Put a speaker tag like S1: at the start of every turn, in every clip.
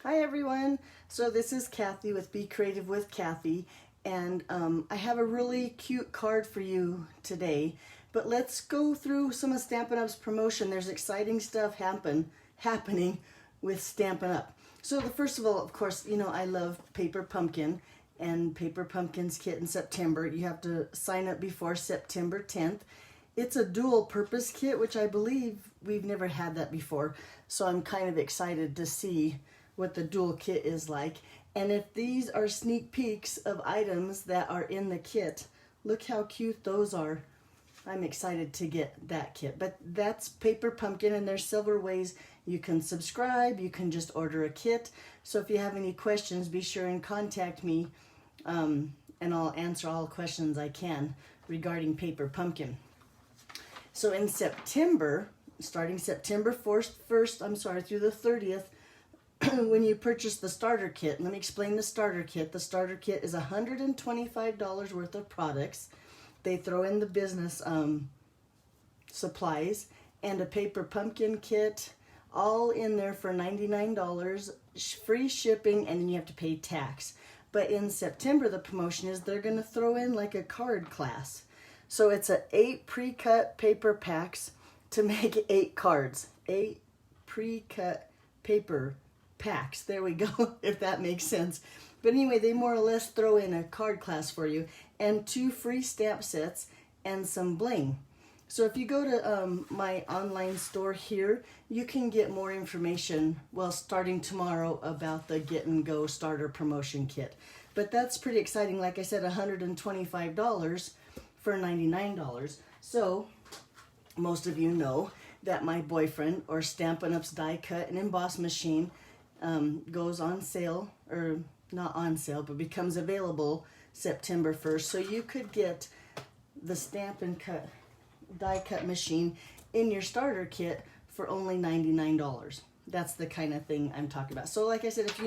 S1: Hi everyone. So this is Kathy with Be Creative with Kathy, and I have a really cute card for you today. But let's go through some of Stampin' Up's promotion. There's exciting stuff happening with Stampin' Up. So first of all, of course, you know I love Paper Pumpkin and Paper Pumpkin's kit in September. You have to sign up before September 10th. It's a dual purpose kit, which I believe we've never had that before. So I'm kind of excited to see what the dual kit is like. And if these are sneak peeks of items that are in the kit, look how cute those are. I'm excited to get that kit. But that's Paper Pumpkin, and there's several ways you can subscribe. You can just order a kit. So if you have any questions, be sure and contact me, and I'll answer all questions I can regarding Paper Pumpkin. So in September, starting September 1st through the 30th, when you purchase the starter kit, let me explain the starter kit. The starter kit is $125 worth of products. They throw in the business supplies and a Paper Pumpkin kit, all in there for $99, free shipping, and then you have to pay tax. But in September, the promotion is they're going to throw in like a card class. So it's 8 pre-cut paper packs to make 8 cards. 8 pre-cut paper packs. There we go, if that makes sense. But anyway, they more or less throw in a card class for you and 2 free stamp sets and some bling. So if you go to my online store here, you can get more information, well, starting tomorrow, about the Get and Go Starter Promotion Kit. But that's pretty exciting. Like I said, $125 for $99. So most of you know that my boyfriend, or Stampin' Up's die cut and emboss machine, goes on sale, or not on sale, but becomes available September 1st. So you could get the Stampin' Cut die cut machine in your starter kit for only $99. That's the kind of thing I'm talking about. So like I said, if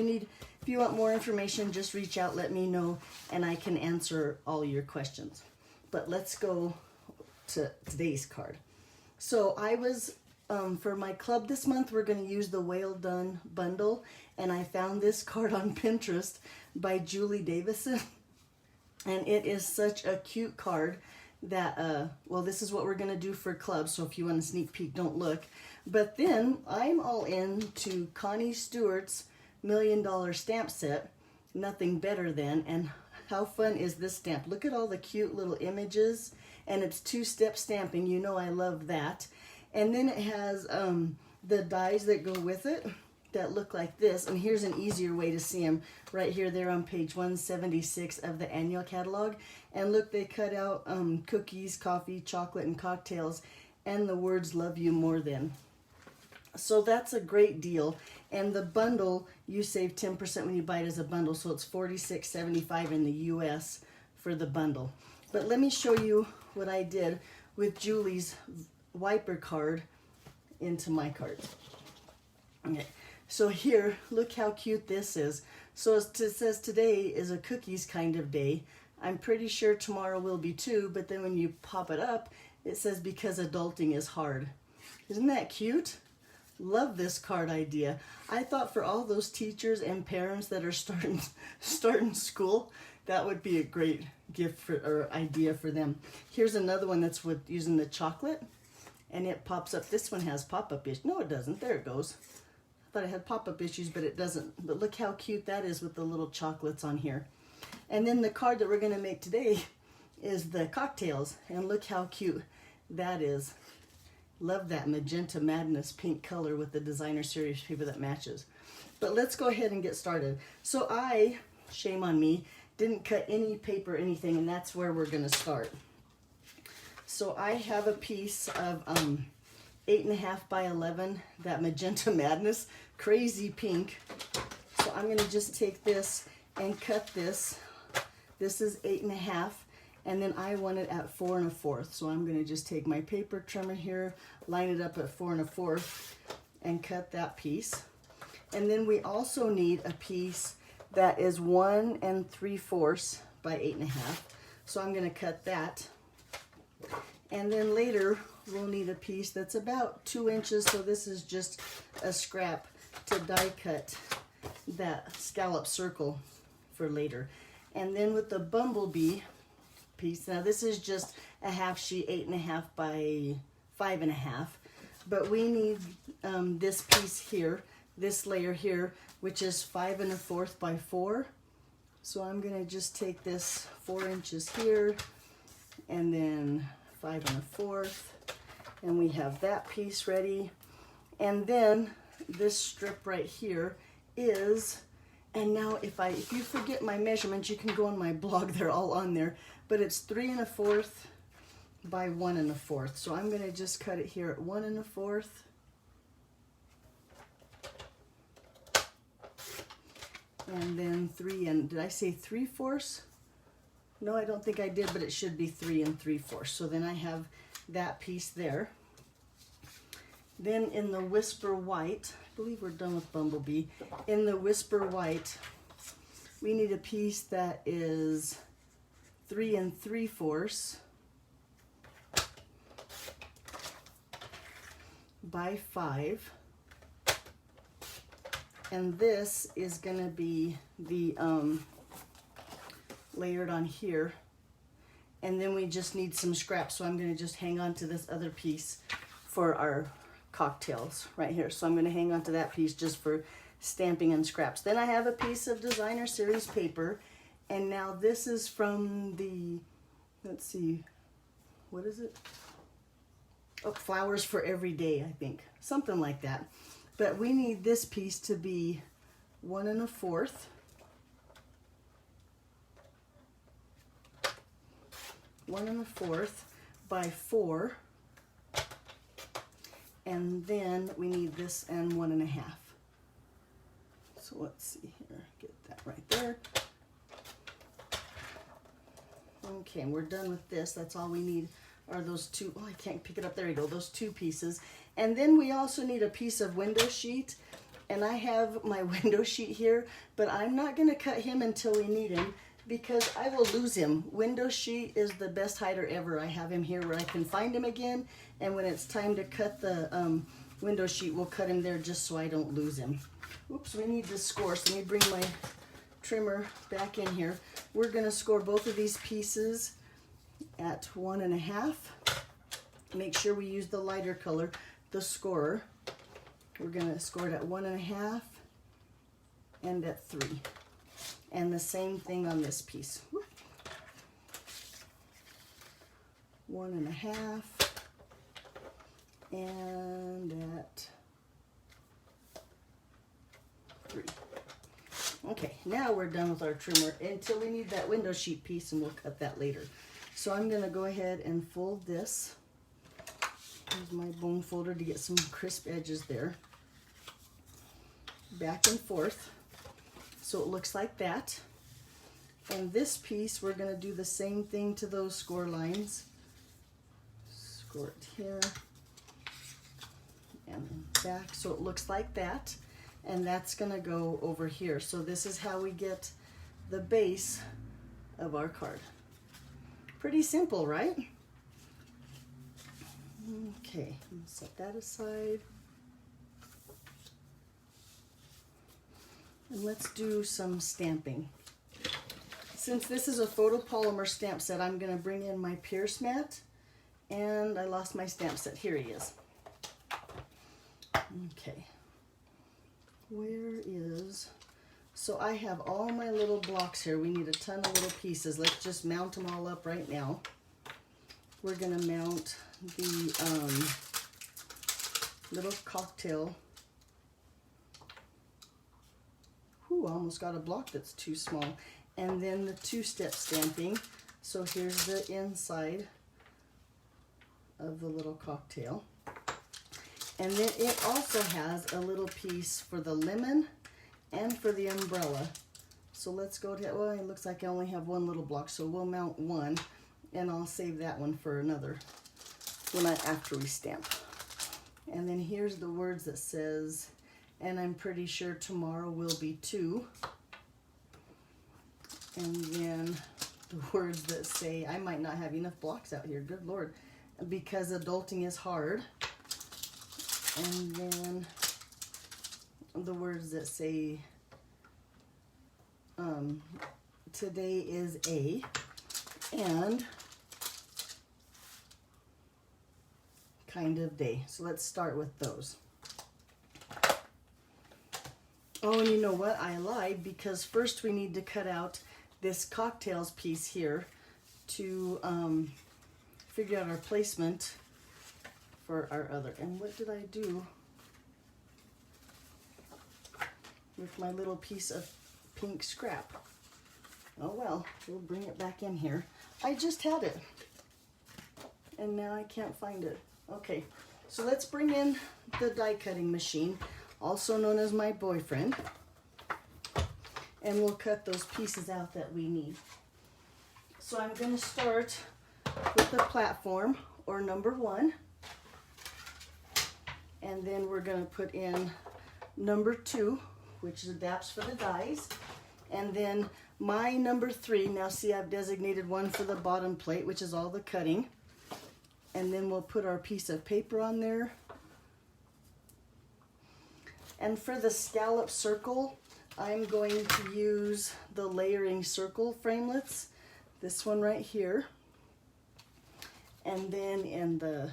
S1: you want more information, just reach out, let me know, and I can answer all your questions. But let's go to today's card. So I was, for my club this month, we're going to use the Whale Done bundle, and I found this card on Pinterest by Julie Davison, and it is such a cute card that, well, this is what we're going to do for club, so if you want a sneak peek, don't look. But then I'm all into Connie Stewart's $1 Million Stamp Set, Nothing Better Than, and how fun is this stamp? Look at all the cute little images, and it's 2-step stamping. You know I love that. And then it has the dies that go with it that look like this. And here's an easier way to see them. Right here, they're on page 176 of the annual catalog. And look, they cut out cookies, coffee, chocolate, and cocktails, and the words "Love You More Than." So that's a great deal. And the bundle, you save 10% when you buy it as a bundle, so it's $46.75 in the US for the bundle. But let me show you what I did with Julie's wiper card into my card. Okay, so here, look how cute this is. So it says today is a cookies kind of day. I'm pretty sure tomorrow will be too, but then when you pop it up, it says because adulting is hard. Isn't that cute? Love this card idea. I thought for all those teachers and parents that are starting school, that would be a great gift for, or idea for them. Here's another one that's with using the chocolate, and it pops up. This one has pop-up issues. No, it doesn't. There it goes. I thought it had pop-up issues, but it doesn't. But look how cute that is with the little chocolates on here. And then the card that we're going to make today is the cocktails, and look how cute that is. Love that Magenta Madness pink color with the designer series paper that matches. But let's go ahead and get started. So I, shame on me, didn't cut any paper or anything, and that's where we're going to start. So I have a piece of 8.5 by 11, that Magenta Madness, crazy pink. So I'm going to just take this and cut this. This is 8.5. And then I want it at 4 1/4. So I'm going to just take my paper trimmer here, line it up at 4 1/4, and cut that piece. And then we also need a piece that is 1 3/4 by 8.5. So I'm going to cut that. And then later we'll need a piece that's about 2 inches. So this is just a scrap to die cut that scallop circle for later. And then with the bumblebee piece, now this is just a half sheet, 8.5 by 5.5, but we need this piece here, this layer here, which is 5 1/4 by 4. So I'm gonna just take this 4 inches here, and then 5 1/4, and we have that piece ready. And then this strip right here is, and now if you forget my measurements, you can go on my blog, they're all on there, but it's 3 1/4 by 1 1/4. So I'm gonna just cut it here at 1 1/4. And then 3 and, did I say 3/4? No, I don't think I did, but it should be 3 3/4. So then I have that piece there. Then in the Whisper White, I believe we're done with Bumblebee. In the Whisper White, we need a piece that is 3 3/4 by 5. And this is gonna be the layered on here. And then we just need some scraps. So I'm gonna just hang on to this other piece for our cocktails right here. So I'm gonna hang on to that piece just for stamping and scraps. Then I have a piece of designer series paper. And now this is from the, let's see, what is it? Oh, Flowers for Every Day, I think. Something like that. But we need this piece to be 1 1/4. One 1/4 by 4. And then we need this and 1 1/2. So let's see here, get that right there. Okay, we're done with this. That's all we need are those two. Oh, I can't pick it up. There you go, those 2 pieces. And then we also need a piece of window sheet. And I have my window sheet here, but I'm not gonna cut him until we need him because I will lose him. Window sheet is the best hider ever. I have him here where I can find him again. And when it's time to cut the window sheet, we'll cut him there just so I don't lose him. Oops, we need to score. So let me bring my trimmer back in here. We're gonna score both of these pieces at 1 1/2. Make sure we use the lighter color, the scorer. We're gonna score it at 1 1/2 and at 3. And the same thing on this piece. 1 1/2 and at 3. Okay, now we're done with our trimmer until we need that window sheet piece, and we'll cut that later. So I'm gonna go ahead and fold this. Use my bone folder to get some crisp edges there. Back and forth. So it looks like that. And this piece, we're gonna do the same thing to those score lines. Score it here and back, so it looks like that. And that's gonna go over here. So this is how we get the base of our card. Pretty simple, right? Okay, set that aside. And let's do some stamping. Since this is a photopolymer stamp set, I'm gonna bring in my Pierce mat, and I lost my stamp set. Here he is. Okay, where is, so I have all my little blocks here. We need a ton of little pieces. Let's just mount them all up right now. We're gonna mount the little cocktail. Ooh, I almost got a block that's too small. And then the 2-step stamping. So here's the inside of the little cocktail. And then it also has a little piece for the lemon and for the umbrella. So let's go to, well, it looks like I only have one little block, so we'll mount one, and I'll save that one for another, after we stamp. And then here's the words that says, and I'm pretty sure tomorrow will be 2. And then the words that say, I might not have enough blocks out here, good Lord, because adulting is hard. And then the words that say today is A, and kind of day. So let's start with those. Oh, and you know what? I lied, because first we need to cut out this cocktails piece here to figure out our placement for our other. And what did I do with my little piece of pink scrap? Oh well, we'll bring it back in here. I just had it, and now I can't find it. Okay, so let's bring in the die cutting machine, also known as my boyfriend, and we'll cut those pieces out that we need. So I'm going to start with the platform, or number 1, and then we're going to put in number 2, which adapts for the dies, and then my number 3. Now see, I've designated one for the bottom plate, which is all the cutting, and then we'll put our piece of paper on there. And for the scallop circle, I'm going to use the layering circle framelits, this one right here. And then in the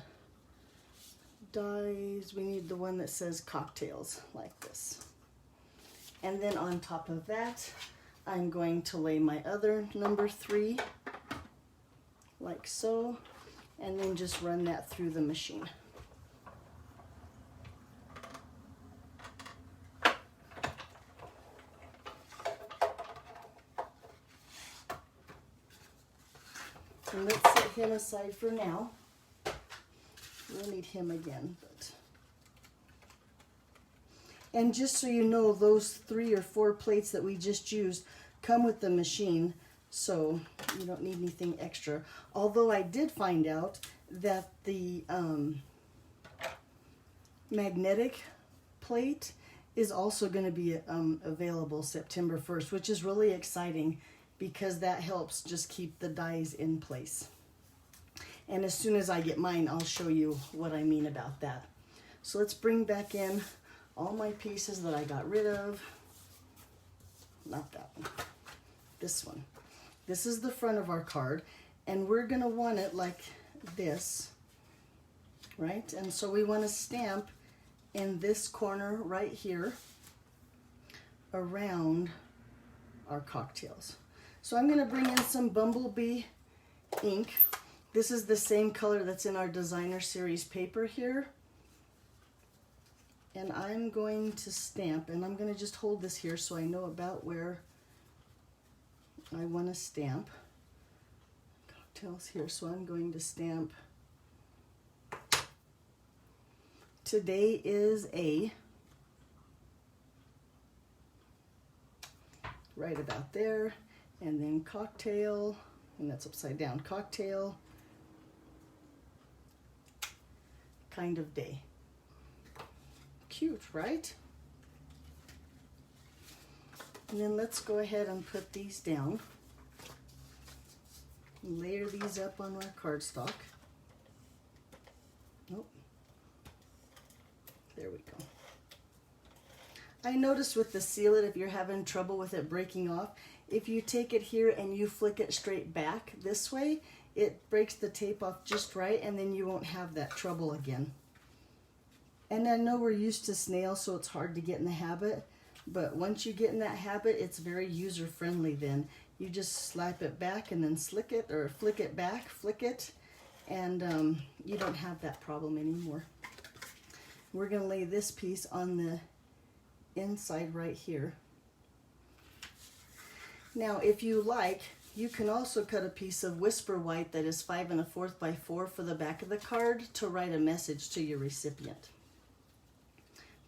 S1: dies, we need the one that says cocktails, like this. And then on top of that, I'm going to lay my other number 3, like so, and then just run that through the machine. And let's set him aside for now. We'll need him again, but. And just so you know, those 3 or 4 plates that we just used come with the machine, so you don't need anything extra. Although I did find out that the magnetic plate is also going to be available September 1st, which is really exciting, because that helps just keep the dies in place. And as soon as I get mine, I'll show you what I mean about that. So let's bring back in all my pieces that I got rid of. Not that one, this one. This is the front of our card, and we're gonna want it like this, right? And so we want to stamp in this corner right here around our cocktails. So I'm gonna bring in some Bumblebee ink. This is the same color that's in our designer series paper here. And I'm going to stamp, and I'm going to just hold this here so I know about where I want to stamp. Cocktails here, so I'm going to stamp. Today is A. Right about there. And then cocktail, and that's upside down, cocktail, kind of day. Cute, right? And then let's go ahead and put these down. Layer these up on our cardstock. Nope. There we go. I noticed with the Seal It, if you're having trouble with it breaking off, if you take it here and you flick it straight back this way, it breaks the tape off just right, and then you won't have that trouble again. And I know we're used to snails, so it's hard to get in the habit, but once you get in that habit, it's very user-friendly then. You just slap it back and then slick it, or flick it back, flick it, and you don't have that problem anymore. We're going to lay this piece on the inside right here. Now, if you like, you can also cut a piece of Whisper White that is 5 1/4 by 4 for the back of the card to write a message to your recipient.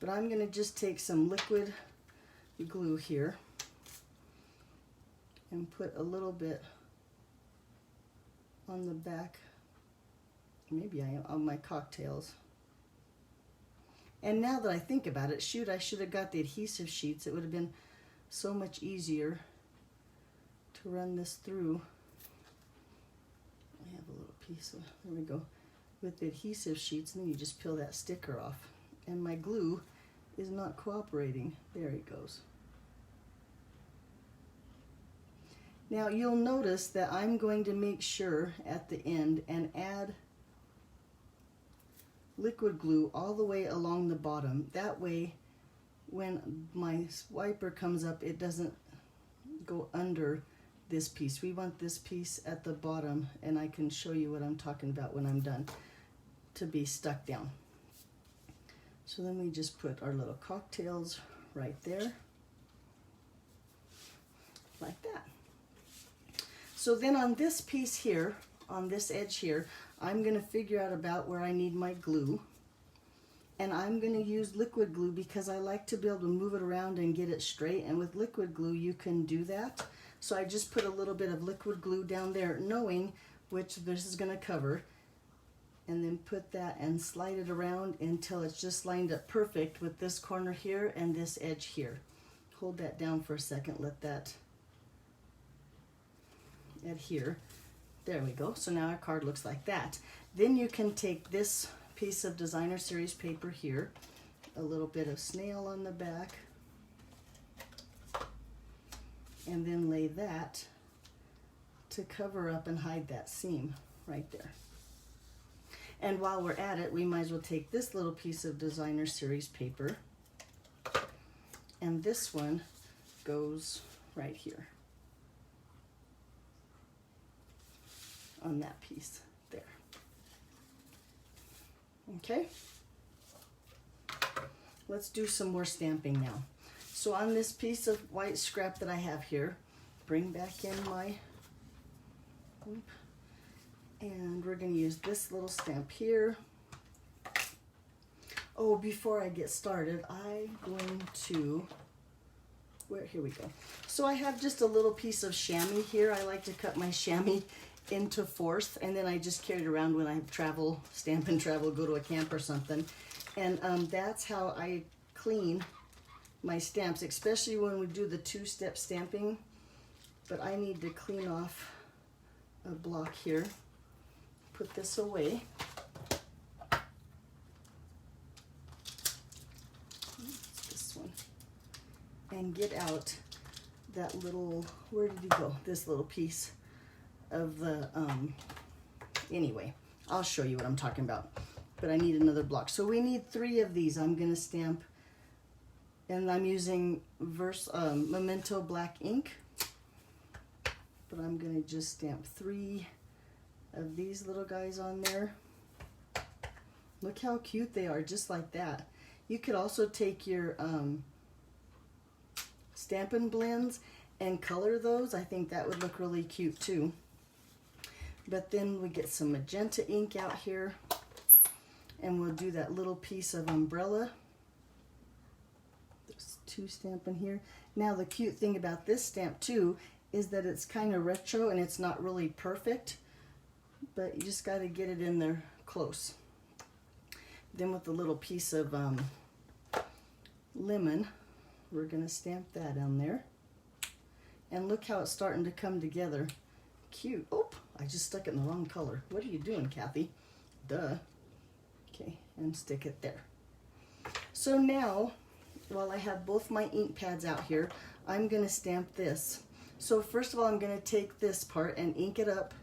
S1: But I'm going to just take some liquid glue here and put a little bit on the back, maybe on my cocktails. And now that I think about it, shoot, I should have got the adhesive sheets. It would have been so much easier to run this through. I have a little piece of, there we go, with the adhesive sheets, and then you just peel that sticker off. And my glue is not cooperating. There it goes. Now you'll notice that I'm going to make sure at the end and add liquid glue all the way along the bottom. That way when my wiper comes up, it doesn't go under this piece. We want this piece at the bottom, and I can show you what I'm talking about when I'm done, to be stuck down. So then we just put our little cocktails right there, like that. So then on this piece here, on this edge here, I'm going to figure out about where I need my glue. And I'm going to use liquid glue because I like to be able to move it around and get it straight. And with liquid glue, you can do that. So I just put a little bit of liquid glue down there, knowing which this is going to cover. And then put that and slide it around until it's just lined up perfect with this corner here and this edge here. Hold that down for a second, let that adhere. There we go. So now our card looks like that. Then you can take this piece of designer series paper here, a little bit of snail on the back, and then lay that to cover up and hide that seam right there. And while we're at it, we might as well take this little piece of designer series paper, and this one goes right here on that piece there. Okay, let's do some more stamping now. So on this piece of white scrap that I have here, bring back in my, and we're going to use this little stamp here. Oh, before I get started, I'm going to, here we go. So I have just a little piece of chamois here. I like to cut my chamois into fourths, and then I just carry it around when I travel, stamp and travel, go to a camp or something. And that's how I clean my stamps, especially when we do the two-step stamping. But I need to clean off a block here. Put this away. This one. And get out that little, where did he go? This little piece of the, anyway, I'll show you what I'm talking about, but I need another block. So we need 3 of these. I'm going to stamp, and I'm using Memento black ink, but I'm going to just stamp 3 of these little guys on there. Look how cute they are, just like that. You could also take your Stampin' Blends and color those. I think that would look really cute too. But then we get some magenta ink out here, and we'll do that little piece of umbrella. There's 2 stamping here. Now the cute thing about this stamp too is that it's kind of retro and it's not really perfect, but you just got to get it in there close. Then with the little piece of lemon, we're going to stamp that on there. And look how it's starting to come together. Cute. Oh, I just stuck it in the wrong color. What are you doing, Kathy? Duh. Okay, and stick it there. So now, while I have both my ink pads out here, I'm going to stamp this. So first of all, I'm going to take this part and ink it up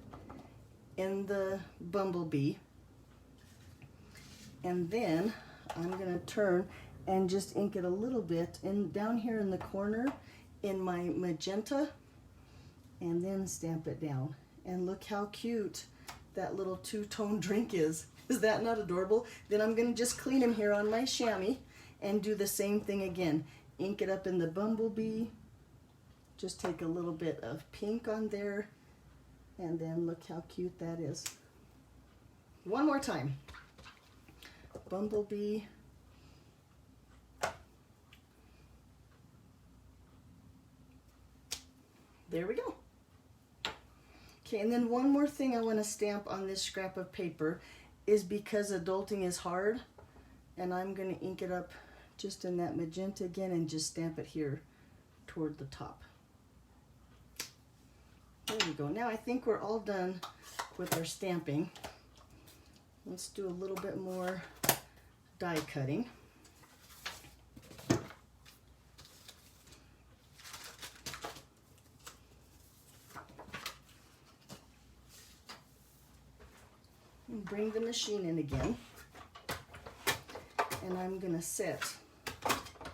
S1: in the bumblebee. And then I'm going to turn and just ink it a little bit in down here in the corner in my magenta, and then stamp it down. And look how cute that little 2-tone drink is. Is that not adorable? Then I'm going to just clean them here on my chamois and do the same thing again. Ink it up in the bumblebee. Just take a little bit of pink on there, and then look how cute that is. One more time. Bumblebee. There we go. Okay, and then one more thing I want to stamp on this scrap of paper is because adulting is hard, and I'm going to ink it up just in that magenta again and just stamp it here toward the top. There we go. Now I think we're all done with our stamping. Let's do a little bit more die cutting. Bring the machine in again. And I'm gonna set,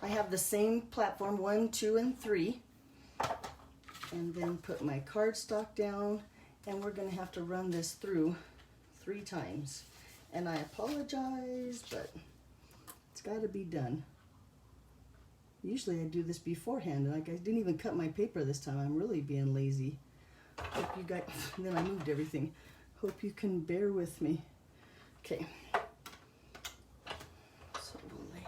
S1: I have the same platform 1, 2, and 3. And then put my cardstock down, and we're gonna have to run this through 3 times. And I apologize, but it's gotta be done. Usually I do this beforehand, like I didn't even cut my paper this time. I'm really being lazy. Hope you guys, and then I moved everything. Hope you can bear with me. Okay. So we'll lay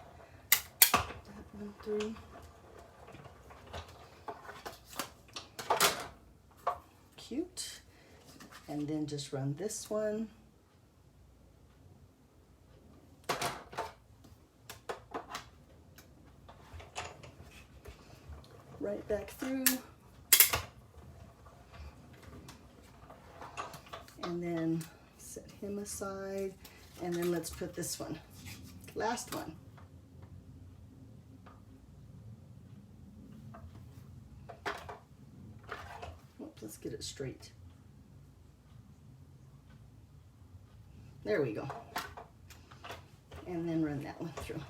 S1: that one through. Cute. And then just run this one. Right back through. And then set him aside. And then let's put this one. Last one. Oops, let's get it straight. There we go. And then run that one through.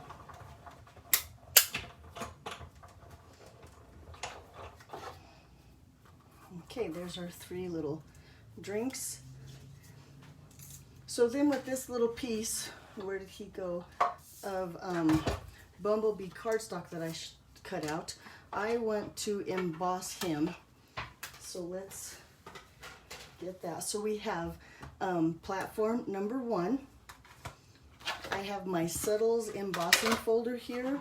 S1: Okay, there's our 3 little drinks. So then with this little piece, where did he go, of bumblebee cardstock that I cut out, I want to emboss him. So let's get that. So we have platform number 1. I have my Subtles embossing folder here,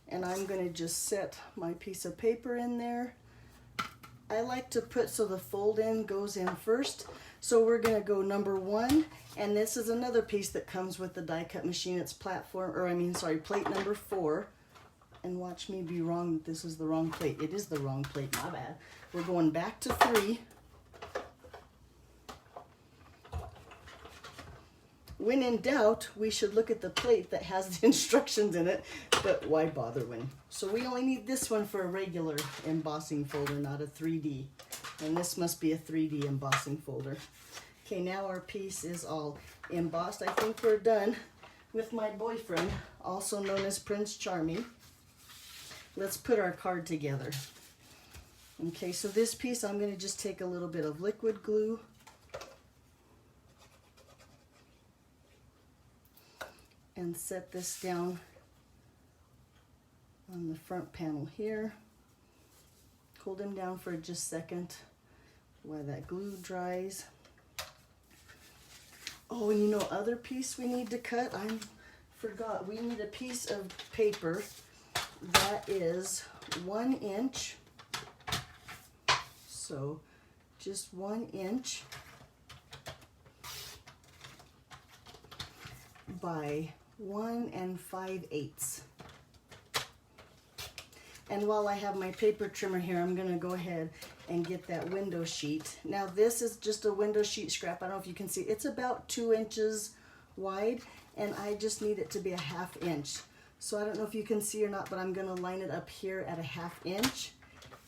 S1: and I'm going to just set my piece of paper in there. I like to put so the fold in goes in first. So we're going to go number 1, and this is another piece that comes with the die cut machine. It's plate number 4. And watch me be wrong that this is the wrong plate. It is the wrong plate, my bad. We're going back to 3. When in doubt, we should look at the plate that has the instructions in it, but why bother when? So we only need this one for a regular embossing folder, not a 3D. And this must be a 3D embossing folder. Okay, now our piece is all embossed. I think we're done with my boyfriend, also known as Prince Charming. Let's put our card together. Okay, so this piece, I'm going to just take a little bit of liquid glue. And set this down on the front panel here. Hold him down for just a second while that glue dries. Oh, and you know, other piece we need to cut, I forgot. We need a piece of paper that is 1 inch. So just 1 inch by 1 5/8. And while I have my paper trimmer here, I'm gonna go ahead and get that window sheet. Now this is just a window sheet scrap. I don't know if you can see, it's about 2 inches wide, and I just need it to be a 1/2 inch. So I don't know if you can see or not, but I'm gonna line it up here at a 1/2 inch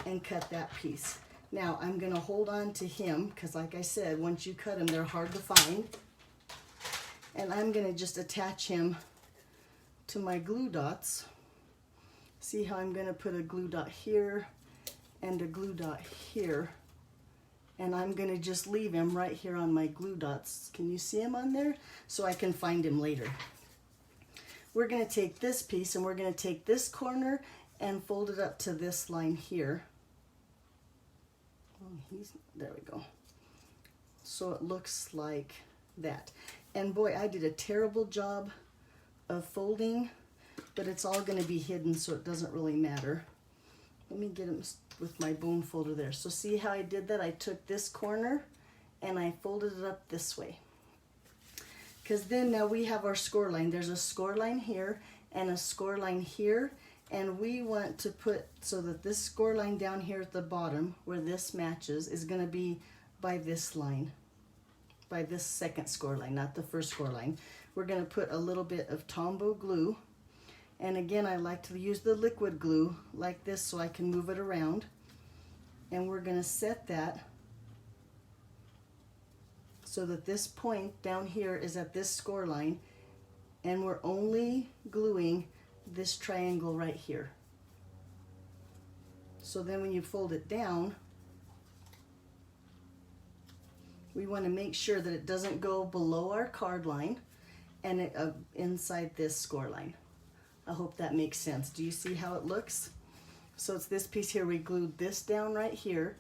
S1: and cut that piece. Now I'm gonna hold on to him, because like I said, once you cut them, they're hard to find. And I'm going to just attach him to my glue dots. See how I'm going to put a glue dot here and a glue dot here. And I'm going to just leave him right here on my glue dots. Can you see him on there? So I can find him later. We're going to take this piece and we're going to take this corner and fold it up to this line here. Oh, there we go. So it looks like that. And boy, I did a terrible job of folding, but it's all going to be hidden, so it doesn't really matter. Let me get them with my bone folder there. So see how I did that? I took this corner and I folded it up this way. Because then now we have our score line. There's a score line here and a score line here. And we want to put so that this score line down here at the bottom, where this matches, is going to be by this line. By this second score line, not the first score line. We're going to put a little bit of Tombow glue, and again I like to use the liquid glue like this so I can move it around, and we're going to set that so that this point down here is at this score line, and we're only gluing this triangle right here. So then when you fold it down, we want to make sure that it doesn't go below our card line and it, inside this score line. I hope that makes sense. Do you see how it looks? So it's this piece here, we glued this down right here,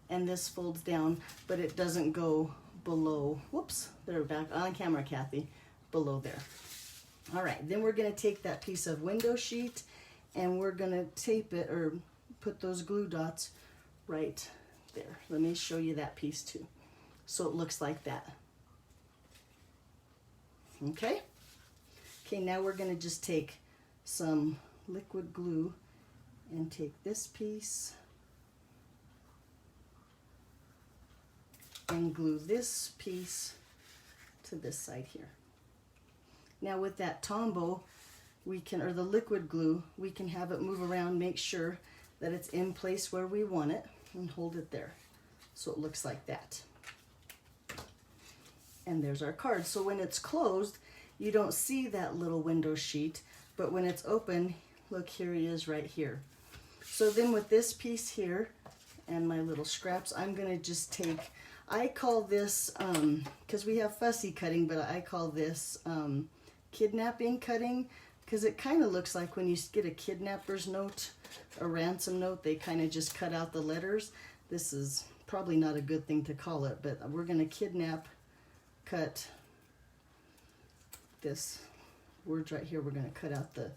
S1: and this folds down, but it doesn't go below, whoops, they're back on camera, Kathy, below there. All right, then we're gonna take that piece of window sheet and we're gonna tape it or put those glue dots right there. Let me show you that piece too. So it looks like that. Okay? Okay, now we're gonna just take some liquid glue and take this piece and glue this piece to this side here. Now with that Tombow, we can, or the liquid glue, we can have it move around, make sure that it's in place where we want it, and hold it there. So it looks like that. And there's our card. So when it's closed, you don't see that little window sheet, but when it's open, look, here he is right here. So then with this piece here and my little scraps, I'm gonna just take, I call this, because we have fussy cutting, but I call this kidnapping cutting, because it kind of looks like when you get a kidnapper's note, a ransom note, they kind of just cut out the letters. This is probably not a good thing to call it, but we're gonna cut this words right here. We're gonna cut out the,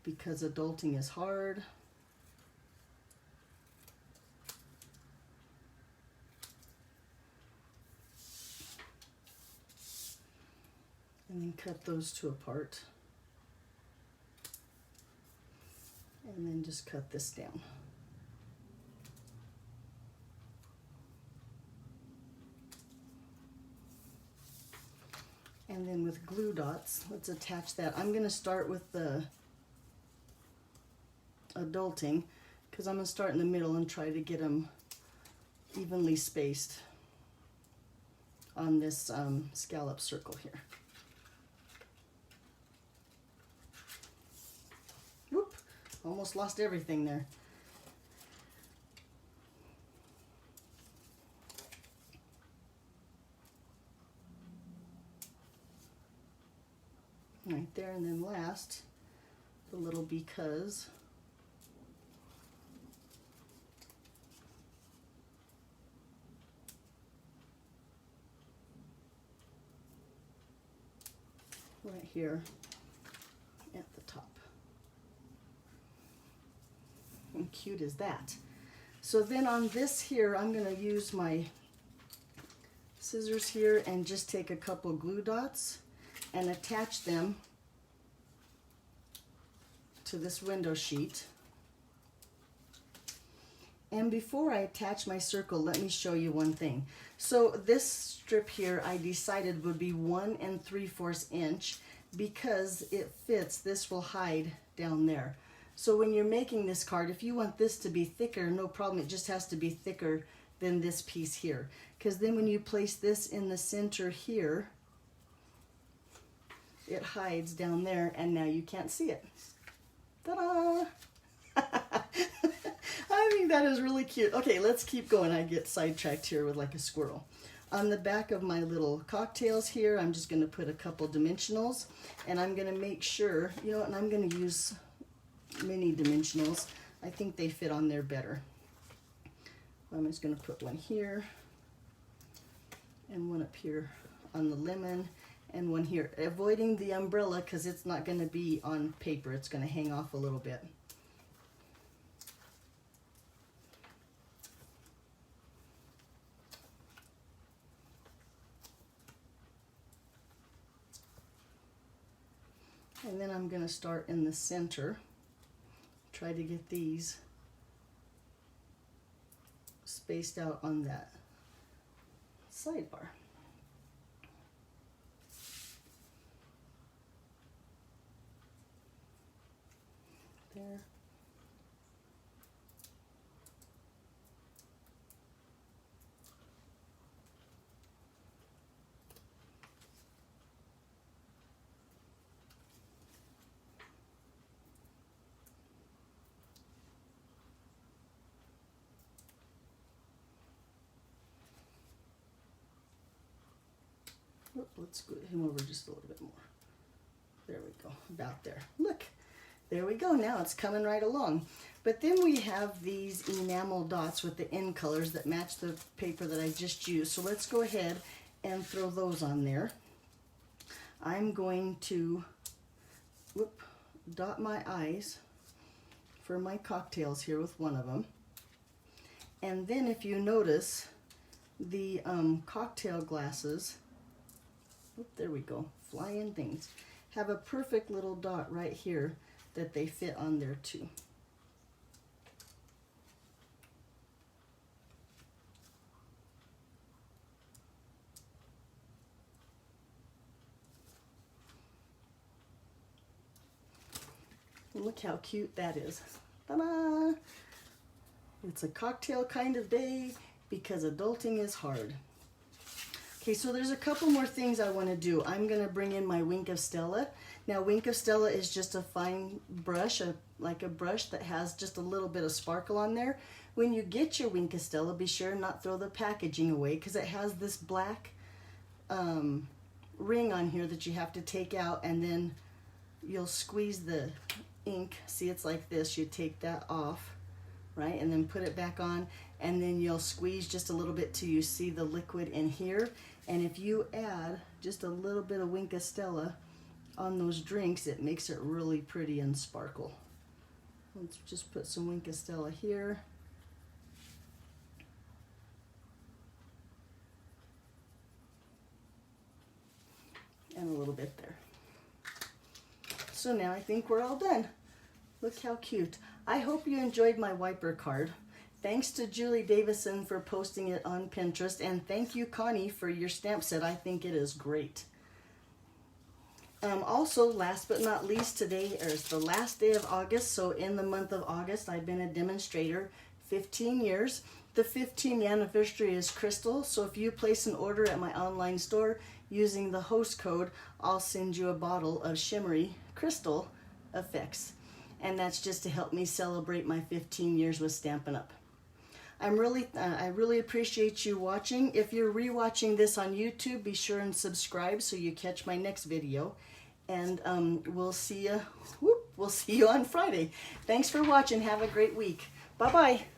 S1: because adulting is hard. And then cut those two apart. And then just cut this down. And then with glue dots, let's attach that. I'm gonna start with the adulting, because I'm gonna start in the middle and try to get them evenly spaced on this scallop circle here. Whoop, almost lost everything there. Right there, and then last, the little because. Right here at the top. And cute is that. So then on this here, I'm going to use my scissors here and just take a couple glue dots and attach them to this window sheet. And before I attach my circle, let me show you one thing. So this strip here I decided would be 1 3/4 inch because it fits. This will hide down there. So when you're making this card, if you want this to be thicker, no problem. It just has to be thicker than this piece here. Because then when you place this in the center here, it hides down there and now you can't see it. Ta-da! I think that is really cute. Okay, let's keep going. I get sidetracked here with like a squirrel. On the back of my little cocktails here, I'm just going to put a couple dimensionals, and I'm going to make sure, you know what, and I'm going to use mini dimensionals. I think they fit on there better. I'm just going to put one here and one up here on the lemon and one here, avoiding the umbrella because it's not going to be on paper. It's going to hang off a little bit. And then I'm going to start in the center, try to get these spaced out on that sidebar. There. Whoop, let's scoot him over just a little bit more. There we go, about there. Look, there we go. Now it's coming right along. But then we have these enamel dots with the end colors that match the paper that I just used. So let's go ahead and throw those on there. I'm going to dot my eyes for my cocktails here with one of them. And then if you notice, the cocktail glasses, there we go, flying things, have a perfect little dot right here that they fit on there too. Look how cute that is. Ta-da! It's a cocktail kind of day because adulting is hard. Okay, so there's a couple more things I want to do. I'm going to bring in my Wink of Stella. Now, Wink of Stella is just a fine brush, like a brush that has just a little bit of sparkle on there. When you get your Wink of Stella, be sure not throw the packaging away because it has this black ring on here that you have to take out, and then you'll squeeze the ink. See, it's like this. You take that off, right, and then put it back on, and then you'll squeeze just a little bit till you see the liquid in here. And if you add just a little bit of Wink of Stella on those drinks, it makes it really pretty and sparkle. Let's just put some Wink of Stella here. And a little bit there. So now I think we're all done. Look how cute. I hope you enjoyed my wiper card. Thanks to Julie Davison for posting it on Pinterest, and thank you, Connie, for your stamp set. I think it is great. Also, last but not least, today is the last day of August, so in the month of August, I've been a demonstrator 15 years. The 15th anniversary is crystal, so if you place an order at my online store using the host code, I'll send you a bottle of shimmery crystal effects. And that's just to help me celebrate my 15 years with Stampin' Up! I really appreciate you watching. If you're rewatching this on YouTube, be sure and subscribe so you catch my next video. And we'll see you on Friday. Thanks for watching. Have a great week. Bye-bye.